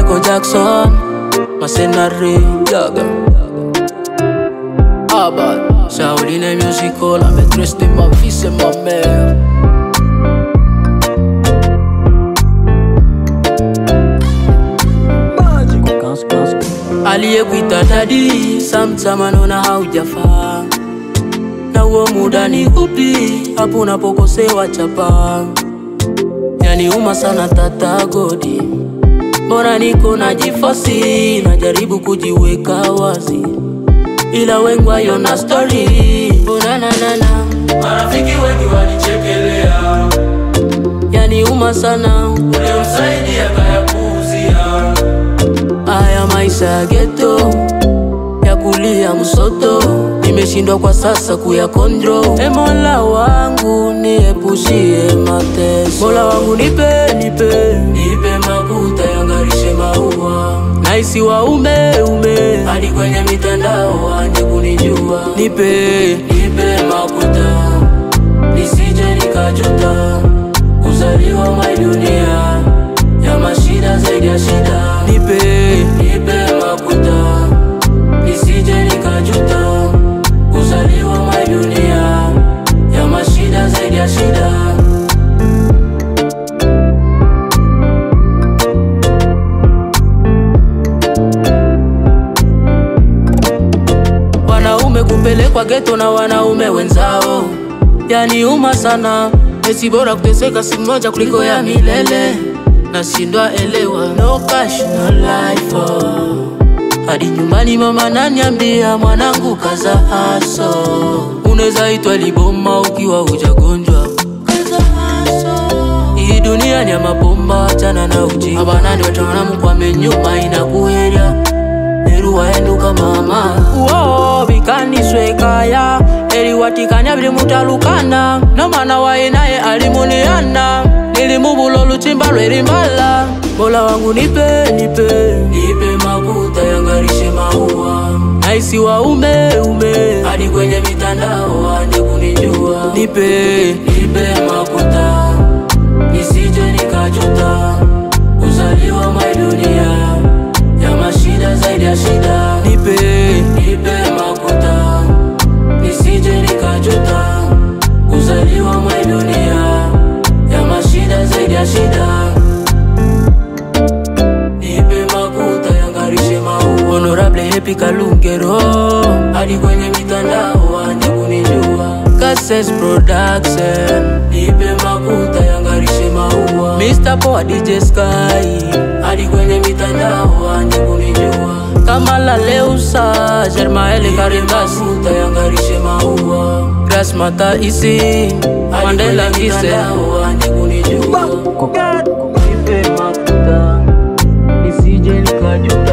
Michael Jackson, Masenare, Gaga, Abad, Shaolin Musical, la maîtresse de ma vie c'est ma mère. Aliyekuita dadi, sometimes naona haujafaa. Na huo muda ni upi, hapo unapokosewa chapa. Yaniuma sana tata godi, mbona niko najifosi, najaribu kujiweka wazi, ila wengi waiona story. Mbona na marafiki wengi wanichekelea. Yaniuma sana, uliomsaidia kayapuuzia. Haya maisha ya ghetto, ya kulia msoto, nimeshindwa kwa sasa kuyakontrol. Mola wangu niepushie mateso. Mola wangu nipe makuta yangarishe maua. Naisi waume hadi kwenye mitandao waje kunijua. Nipe makuta, nisije nikajuta kuzaliwa my dunia ya mashida zaidi ya shida. Nipe makuta, nisije nikajuta kuzaliwa my dunia ya mashida zaidi ya shida. Wanaume kupelekwa ghetto na wanaume wenzao, yaniuma sana. Esi bora kuteseka siku moja kuliko ya milele. Nashindwa elewa, no cash no life hadi nyumbani mama naniambia, mwanangu kaza haso. Unaweza itwa liboma ukiwa hujagonjwa, kaza haso. Hii dunia ni ya mabomba, achana na ujinga. Abanani watanamu kwa menyuma inakuheria, neru waenduka mama. Uo bikaniswe kaya, eri watikanya bili mutalukana. No mana wainaye alimuniana, nilimubulo luchimba lwerimbala. Mola wangu nipe makuta yangarishe maua. Naisi waume hadi kwenye mitandao waje kunijua. Nipe makuta, nisije nikajuta kuzaliwa my dunia ya mashida zaidi ya shida. Nipe makuta, nisije nikajuta kuzaliwa my dunia ya mashida zaidi ya shida. Nipe makuta yangarishe maua. Honorable Happy Kalungero, hadi kwenye mitandao waje kunijua. Casses Production, nipe makuta yangarishe maua. Mr. Poa DJ Sky, hadi kwenye mitandao waje kunijua. Kamala Leusa, Jermaele Karimasi, makuta yangarishe maua. Grass Mata Isi, Mandela Kise, waje kunijua. Nipe makuta, nisije nikajuta.